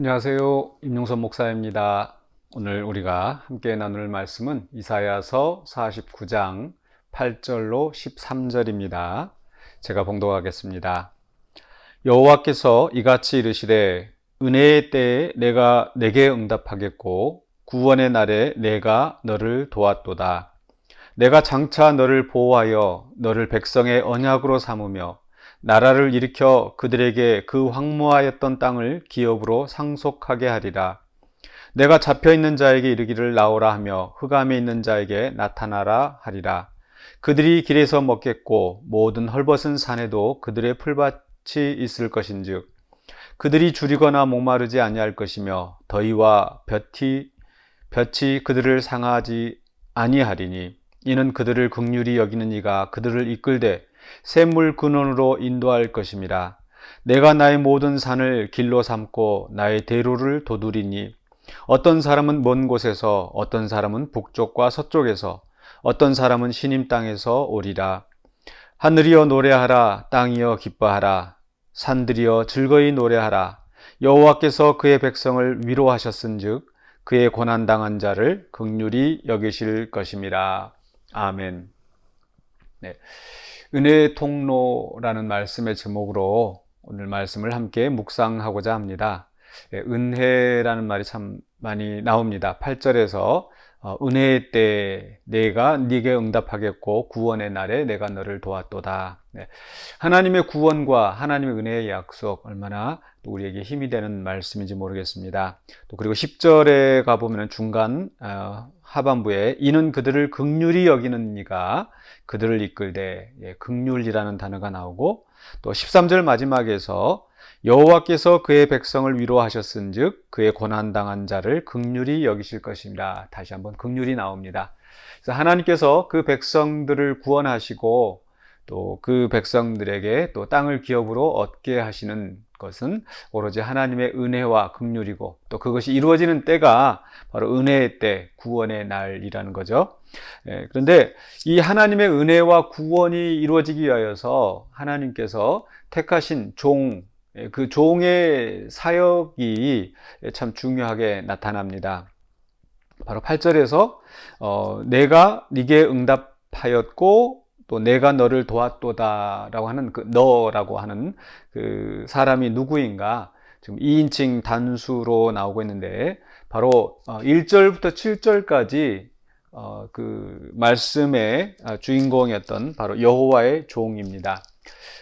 안녕하세요. 임용선 목사입니다. 오늘 우리가 함께 나눌 말씀은 이사야서 49장 8절로 13절입니다. 제가 봉독하겠습니다. 여호와께서 이같이 이르시되 은혜의 때에 내가 내게 응답하겠고 구원의 날에 내가 너를 도왔도다. 내가 장차 너를 보호하여 너를 백성의 언약으로 삼으며 나라를 일으켜 그들에게 그 황무하였던 땅을 기업으로 상속하게 하리라. 내가 잡혀있는 자에게 이르기를 나오라 하며 흑암에 있는 자에게 나타나라 하리라. 그들이 길에서 먹겠고 모든 헐벗은 산에도 그들의 풀밭이 있을 것인즉 그들이 줄이거나 목마르지 아니할 것이며 더위와 볕이 그들을 상하지 아니하리니 이는 그들을 긍휼히 여기는 이가 그들을 이끌되 샘물 근원으로 인도할 것임이라. 내가 나의 모든 산을 길로 삼고 나의 대로를 도두리니 어떤 사람은 먼 곳에서 어떤 사람은 북쪽과 서쪽에서 어떤 사람은 시님 땅에서 오리라. 하늘이여 노래하라. 땅이여 기뻐하라. 산들이여 즐거이 노래하라. 여호와께서 그의 백성을 위로하셨은즉 그의 고난당한 자를 긍휼히 여기실 것임이라. 아멘. 네. 은혜의 통로라는 말씀의 제목으로 오늘 말씀을 함께 묵상하고자 합니다. 은혜라는 말이 참 많이 나옵니다. 8절에서 은혜의 때에 내가 네게 응답하겠고 구원의 날에 내가 너를 도왔도다. 네. 하나님의 구원과 하나님의 은혜의 약속 얼마나 우리에게 힘이 되는 말씀인지 모르겠습니다. 또 그리고 10절에 가보면 중간 하반부에 이는 그들을 긍휼히 여기는 이가 그들을 이끌되, 긍휼이라는 단어가 나오고 또 13절 마지막에서 여호와께서 그의 백성을 위로하셨은즉 그의 고난당한 자를 긍휼히 여기실 것입니다. 다시 한번 긍휼이 나옵니다. 그래서 하나님께서 그 백성들을 구원하시고 또 그 백성들에게 또 땅을 기업으로 얻게 하시는 것은 오로지 하나님의 은혜와 긍휼이고 또 그것이 이루어지는 때가 바로 은혜의 때, 구원의 날이라는 거죠. 그런데 이 하나님의 은혜와 구원이 이루어지기 위하여서 하나님께서 택하신 그 종의 사역이 참 중요하게 나타납니다. 바로 8절에서 내가 네게 응답하였고 또 내가 너를 도왔도다 라고 하는 그 너라고 하는 그 사람이 누구인가 지금 2인칭 단수로 나오고 있는데 바로 1절부터 7절까지 그 말씀의 주인공이었던 바로 여호와의 종입니다.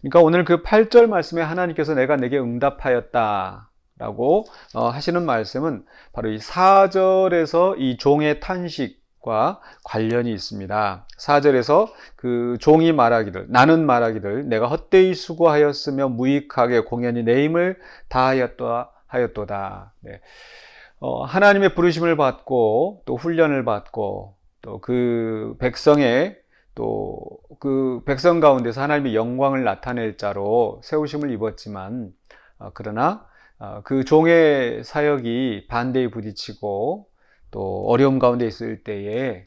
그러니까 오늘 그 8절 말씀에 하나님께서 내가 내게 응답하였다 라고 하시는 말씀은 바로 이 4절에서 이 종의 탄식과 관련이 있습니다. 4절에서 그 종이 말하기를 나는 말하기를 내가 헛되이 수고하였으며 무익하게 공연히 내 힘을 다하였도다. 네. 하나님의 부르심을 받고 또 훈련을 받고 또 그 백성의 또 그 백성 가운데서 하나님의 영광을 나타낼 자로 세우심을 입었지만 그러나 그 종의 사역이 반대에 부딪히고 또 어려움 가운데 있을 때에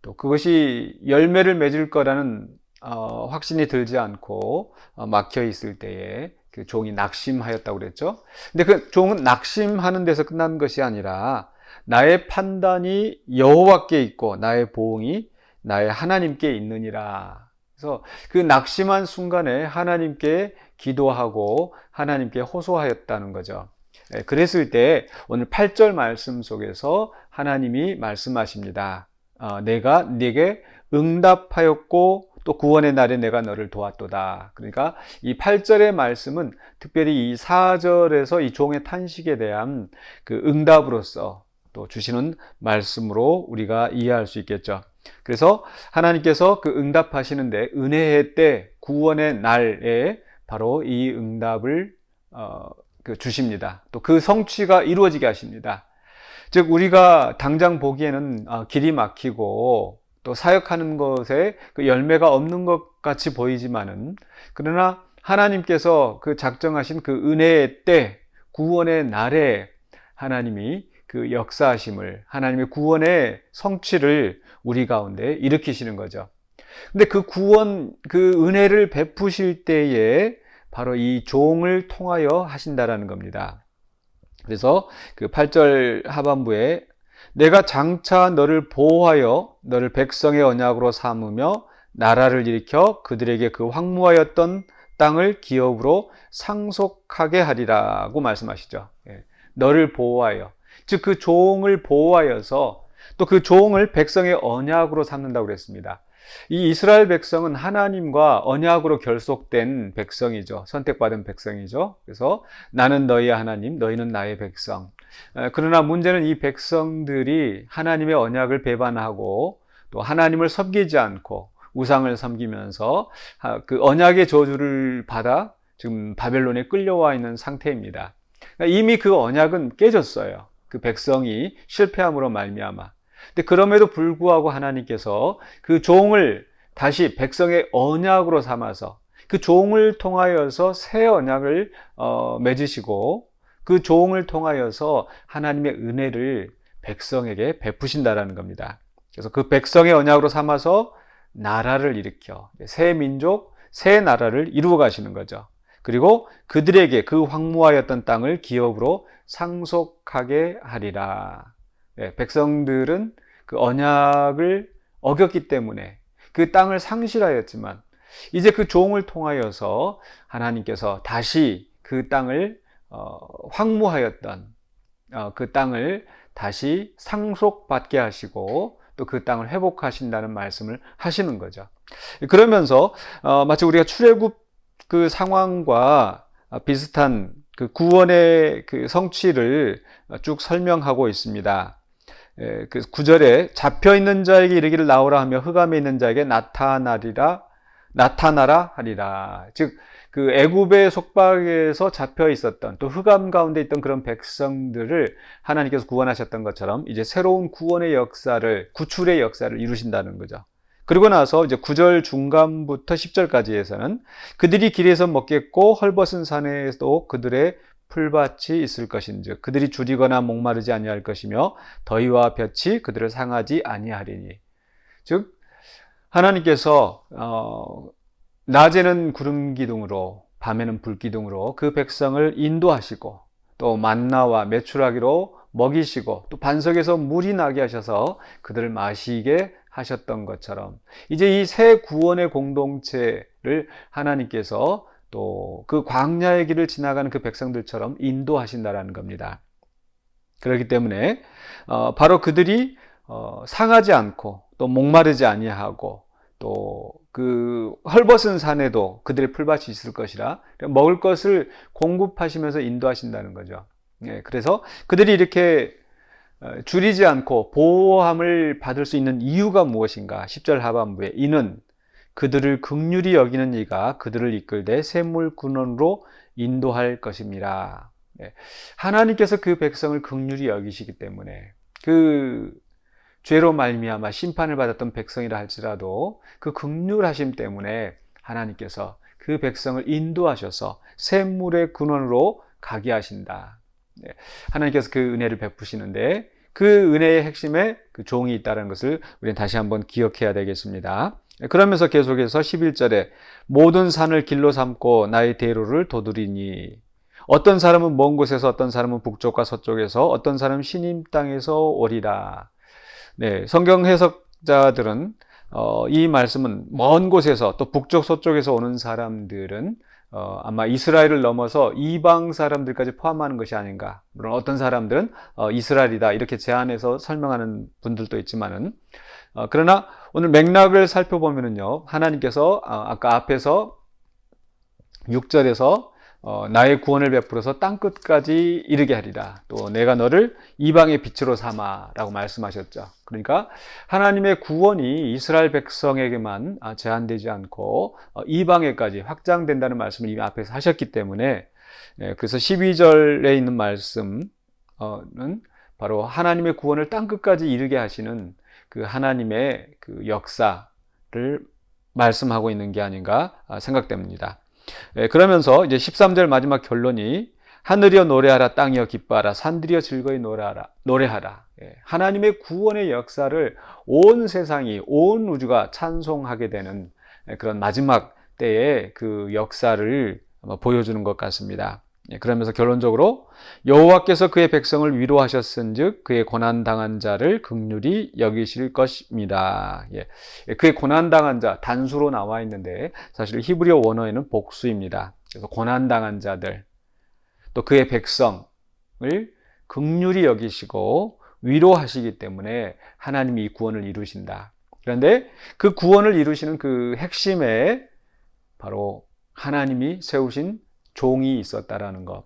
또 그것이 열매를 맺을 거라는 확신이 들지 않고 막혀 있을 때에 그 종이 낙심하였다고 그랬죠. 근데 그 종은 낙심하는 데서 끝난 것이 아니라 나의 판단이 여호와께 있고 나의 보응이 나의 하나님께 있느니라. 그래서 그 낙심한 순간에 하나님께 기도하고 하나님께 호소하였다는 거죠. 그랬을 때 오늘 8절 말씀 속에서 하나님이 말씀하십니다. 내가 네게 응답하였고 또 구원의 날에 내가 너를 도왔도다. 그러니까 이 8절의 말씀은 특별히 이 4절에서 이 종의 탄식에 대한 그 응답으로서 또 주시는 말씀으로 우리가 이해할 수 있겠죠. 그래서 하나님께서 그 응답하시는데 은혜의 때 구원의 날에 바로 이 응답을 주십니다. 또 그 성취가 이루어지게 하십니다. 즉 우리가 당장 보기에는 길이 막히고 또 사역하는 것에 그 열매가 없는 것 같이 보이지만은 그러나 하나님께서 그 작정하신 그 은혜의 때 구원의 날에 하나님이 그 역사하심을 하나님의 구원의 성취를 우리 가운데 일으키시는 거죠. 근데 그 구원, 그 은혜를 베푸실 때에 바로 이 종을 통하여 하신다라는 겁니다. 그래서 그 8절 하반부에 내가 장차 너를 보호하여 너를 백성의 언약으로 삼으며 나라를 일으켜 그들에게 그 황무하였던 땅을 기업으로 상속하게 하리라고 말씀하시죠. 너를 보호하여, 즉 그 종을 보호하여서 또 그 종을 백성의 언약으로 삼는다고 그랬습니다. 이 이스라엘 백성은 하나님과 언약으로 결속된 백성이죠. 선택받은 백성이죠. 그래서 나는 너희의 하나님, 너희는 나의 백성. 그러나 문제는 이 백성들이 하나님의 언약을 배반하고 또 하나님을 섬기지 않고 우상을 섬기면서 그 언약의 저주를 받아 지금 바벨론에 끌려와 있는 상태입니다. 이미 그 언약은 깨졌어요. 그 백성이 실패함으로 말미암아. 근데 그럼에도 불구하고 하나님께서 그 종을 다시 백성의 언약으로 삼아서 그 종을 통하여서 새 언약을 맺으시고 그 종을 통하여서 하나님의 은혜를 백성에게 베푸신다라는 겁니다. 그래서 그 백성의 언약으로 삼아서 나라를 일으켜 새 민족, 새 나라를 이루어 가시는 거죠. 그리고 그들에게 그 황무하였던 땅을 기업으로 상속하게 하리라. 백성들은 그 언약을 어겼기 때문에 그 땅을 상실하였지만 이제 그 종을 통하여서 하나님께서 다시 그 땅을 황무하였던 그 땅을 다시 상속받게 하시고 또 그 땅을 회복하신다는 말씀을 하시는 거죠. 그러면서 마치 우리가 출애굽 그 상황과 비슷한 그 구원의 그 성취를 쭉 설명하고 있습니다. 그 9절에 잡혀 있는 자에게 이르기를 나오라 하며 흑암에 있는 자에게 나타나라 하리라. 즉 그 애굽의 속박에서 잡혀 있었던 또 흑암 가운데 있던 그런 백성들을 하나님께서 구원하셨던 것처럼 이제 새로운 구원의 역사를, 구출의 역사를 이루신다는 거죠. 그리고 나서 이제 9절 중간부터 10절까지에서는 그들이 길에서 먹겠고 헐벗은 산에도 그들의 풀밭이 있을 것인즉 그들이 줄이거나 목마르지 아니할 것이며 더위와 볕이 그들을 상하지 아니하리니. 즉 하나님께서 낮에는 구름 기둥으로 밤에는 불 기둥으로 그 백성을 인도하시고 또 만나와 메추라기로 먹이시고 또 반석에서 물이 나게 하셔서 그들을 마시게 하셨던 것처럼 이제 이 새 구원의 공동체를 하나님께서 또 그 광야의 길을 지나가는 그 백성들처럼 인도하신다라는 겁니다. 그렇기 때문에 바로 그들이 상하지 않고 또 목마르지 아니하고 또 그 헐벗은 산에도 그들의 풀밭이 있을 것이라 먹을 것을 공급하시면서 인도하신다는 거죠. 그래서 그들이 이렇게 줄이지 않고 보호함을 받을 수 있는 이유가 무엇인가? 10절 하반부에 이는 그들을 긍휼히 여기는 이가 그들을 이끌되 샘물 근원으로 인도할 것입니다. 하나님께서 그 백성을 긍휼히 여기시기 때문에 그 죄로 말미암아 심판을 받았던 백성이라 할지라도 그 긍휼하심 때문에 하나님께서 그 백성을 인도하셔서 샘물의 근원으로 가게 하신다. 하나님께서 그 은혜를 베푸시는데 그 은혜의 핵심에 그 종이 있다는 것을 우리는 다시 한번 기억해야 되겠습니다. 그러면서 계속해서 11절에 모든 산을 길로 삼고 나의 대로를 도두리니 어떤 사람은 먼 곳에서 어떤 사람은 북쪽과 서쪽에서 어떤 사람은 시님 땅에서 오리라. 성경 해석자들은 이 말씀은 먼 곳에서 또 북쪽 서쪽에서 오는 사람들은 아마 이스라엘을 넘어서 이방 사람들까지 포함하는 것이 아닌가. 물론 어떤 사람들은 이스라엘이다 이렇게 제안해서 설명하는 분들도 있지만은 그러나 오늘 맥락을 살펴보면은요 하나님께서 아까 앞에서 6절에서 나의 구원을 베풀어서 땅끝까지 이르게 하리라. 또 내가 너를 이방의 빛으로 삼아 라고 말씀하셨죠. 그러니까 하나님의 구원이 이스라엘 백성에게만 제한되지 않고 이방에까지 확장된다는 말씀을 이미 앞에서 하셨기 때문에 그래서 12절에 있는 말씀은 바로 하나님의 구원을 땅끝까지 이르게 하시는 그 하나님의 그 역사를 말씀하고 있는 게 아닌가 생각됩니다. 그러면서 이제 13절 마지막 결론이 하늘이여 노래하라 땅이여 기뻐하라 산들이여 즐거이 노래하라. 하나님의 구원의 역사를 온 세상이 온 우주가 찬송하게 되는 그런 마지막 때의 그 역사를 보여주는 것 같습니다. 그러면서 결론적으로 여호와께서 그의 백성을 위로하셨은즉 그의 고난당한 자를 긍휼히 여기실 것입니다. 그의 고난당한 자 단수로 나와 있는데 사실 히브리어 원어에는 복수입니다. 그래서 고난당한 자들 또 그의 백성을 긍휼히 여기시고 위로하시기 때문에 하나님이 이 구원을 이루신다. 그런데 그 구원을 이루시는 그 핵심에 바로 하나님이 세우신 종이 있었다라는 것.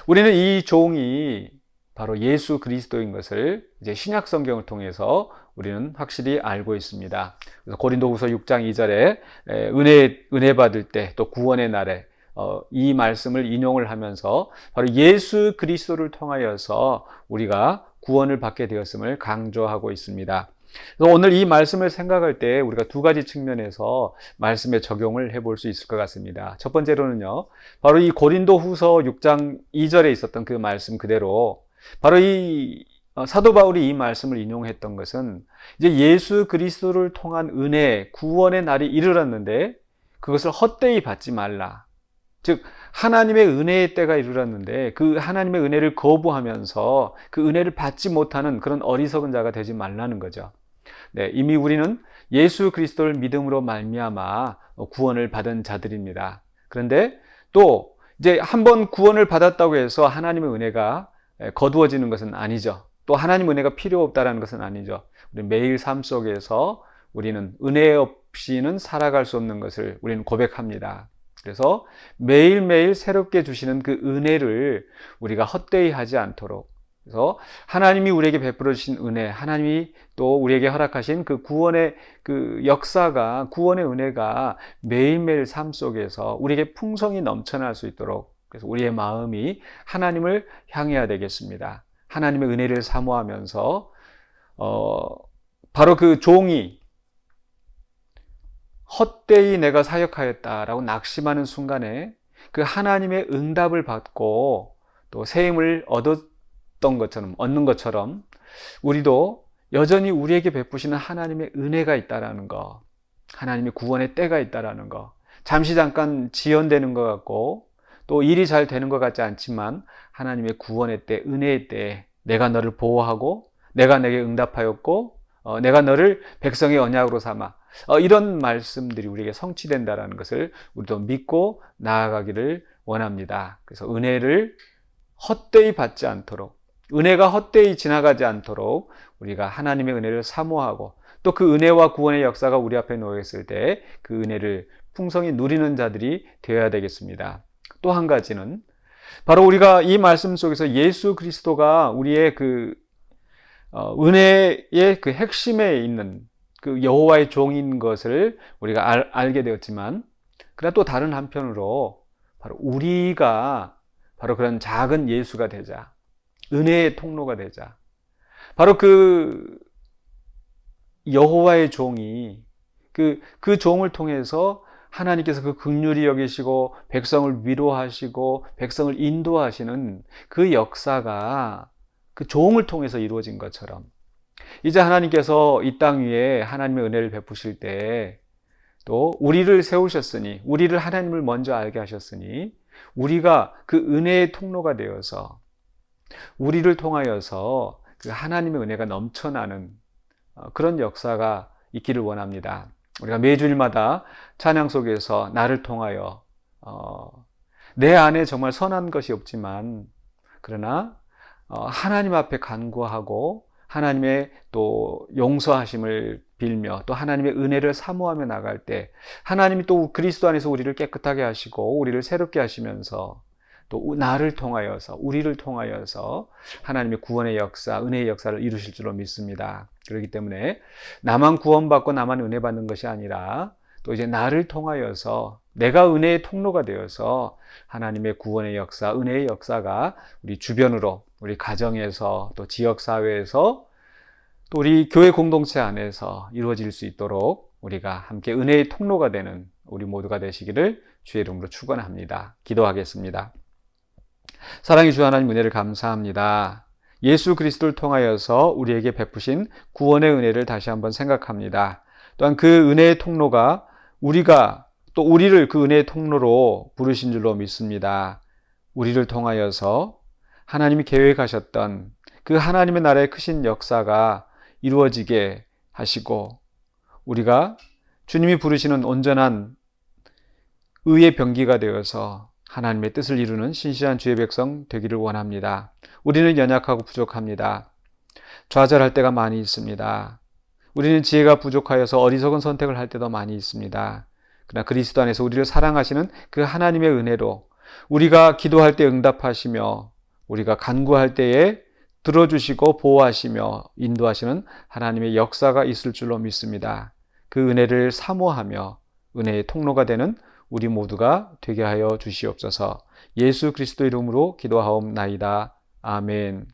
우리는 이 종이 바로 예수 그리스도인 것을 이제 신약 성경을 통해서 우리는 확실히 알고 있습니다. 그래서 고린도후서 6장 2절에 은혜 받을 때 또 구원의 날에 이 말씀을 인용을 하면서 바로 예수 그리스도를 통하여서 우리가 구원을 받게 되었음을 강조하고 있습니다. 그래서 오늘 이 말씀을 생각할 때 우리가 두 가지 측면에서 말씀에 적용을 해볼 수 있을 것 같습니다. 첫 번째로는요, 바로 이 고린도후서 6장 2절에 있었던 그 말씀 그대로 바로 이 사도 바울이 이 말씀을 인용했던 것은 이제 예수 그리스도를 통한 은혜, 구원의 날이 이르렀는데 그것을 헛되이 받지 말라. 즉 하나님의 은혜의 때가 이르렀는데 그 하나님의 은혜를 거부하면서 그 은혜를 받지 못하는 그런 어리석은 자가 되지 말라는 거죠. 이미 우리는 예수 그리스도를 믿음으로 말미암아 구원을 받은 자들입니다. 그런데 또 이제 한번 구원을 받았다고 해서 하나님의 은혜가 거두어지는 것은 아니죠. 또 하나님 은혜가 필요 없다라는 것은 아니죠. 우리 매일 삶 속에서 우리는 은혜 없이는 살아갈 수 없는 것을 우리는 고백합니다. 그래서 매일매일 새롭게 주시는 그 은혜를 우리가 헛되이 하지 않도록, 그래서 하나님이 우리에게 베풀어 주신 은혜, 하나님이 또 우리에게 허락하신 그 구원의 그 역사가, 구원의 은혜가 매일매일 삶 속에서 우리에게 풍성히 넘쳐날 수 있도록, 그래서 우리의 마음이 하나님을 향해야 되겠습니다. 하나님의 은혜를 사모하면서 바로 그 종이 헛되이 내가 사역하였다라고 낙심하는 순간에 그 하나님의 응답을 받고 또 새 힘을 얻는 것처럼 우리도 여전히 우리에게 베푸시는 하나님의 은혜가 있다라는 거, 하나님의 구원의 때가 있다라는 거, 잠시 잠깐 지연되는 것 같고 또 일이 잘 되는 것 같지 않지만 하나님의 구원의 때, 은혜의 때 내가 너를 보호하고 내가 내게 응답하였고 내가 너를 백성의 언약으로 삼아 이런 말씀들이 우리에게 성취된다는 것을 우리도 믿고 나아가기를 원합니다. 그래서 은혜를 헛되이 받지 않도록, 은혜가 헛되이 지나가지 않도록 우리가 하나님의 은혜를 사모하고 또 그 은혜와 구원의 역사가 우리 앞에 놓여있을 때 그 은혜를 풍성히 누리는 자들이 되어야 되겠습니다. 또 한 가지는 바로 우리가 이 말씀 속에서 예수 그리스도가 우리의 그 은혜의 그 핵심에 있는 그 여호와의 종인 것을 우리가 알게 되었지만, 그러나 또 다른 한편으로 바로 우리가 바로 그런 작은 예수가 되자, 은혜의 통로가 되자, 바로 그 여호와의 종이 그 종을 통해서 하나님께서 그 긍휼히 여기시고 백성을 위로하시고 백성을 인도하시는 그 역사가 그 종을 통해서 이루어진 것처럼 이제 하나님께서 이 땅 위에 하나님의 은혜를 베푸실 때 또 우리를 세우셨으니, 우리를 하나님을 먼저 알게 하셨으니 우리가 그 은혜의 통로가 되어서 우리를 통하여서 그 하나님의 은혜가 넘쳐나는 그런 역사가 있기를 원합니다. 우리가 매주일마다 찬양 속에서 나를 통하여 내 안에 정말 선한 것이 없지만 그러나 하나님 앞에 간구하고 하나님의 또 용서하심을 빌며 또 하나님의 은혜를 사모하며 나갈 때 하나님이 또 그리스도 안에서 우리를 깨끗하게 하시고 우리를 새롭게 하시면서 또 나를 통하여서, 우리를 통하여서 하나님의 구원의 역사, 은혜의 역사를 이루실 줄로 믿습니다. 그렇기 때문에 나만 구원받고 나만 은혜 받는 것이 아니라 또 이제 나를 통하여서 내가 은혜의 통로가 되어서 하나님의 구원의 역사, 은혜의 역사가 우리 주변으로, 우리 가정에서 또 지역사회에서 또 우리 교회 공동체 안에서 이루어질 수 있도록 우리가 함께 은혜의 통로가 되는 우리 모두가 되시기를 주의 이름으로 축원합니다. 기도하겠습니다. 사랑의 주 하나님, 은혜를 감사합니다. 예수 그리스도를 통하여서 우리에게 베푸신 구원의 은혜를 다시 한번 생각합니다. 또한 그 은혜의 통로가 우리가 또 우리를 그 은혜의 통로로 부르신 줄로 믿습니다. 우리를 통하여서 하나님이 계획하셨던 그 하나님의 나라의 크신 역사가 이루어지게 하시고, 우리가 주님이 부르시는 온전한 의의 병기가 되어서 하나님의 뜻을 이루는 신실한 주의 백성 되기를 원합니다. 우리는 연약하고 부족합니다. 좌절할 때가 많이 있습니다. 우리는 지혜가 부족하여서 어리석은 선택을 할 때도 많이 있습니다. 그러나 그리스도 안에서 우리를 사랑하시는 그 하나님의 은혜로 우리가 기도할 때 응답하시며, 우리가 간구할 때에 들어주시고 보호하시며 인도하시는 하나님의 역사가 있을 줄로 믿습니다. 그 은혜를 사모하며 은혜의 통로가 되는 우리 모두가 되게 하여 주시옵소서. 예수 그리스도 이름으로 기도하옵나이다. 아멘.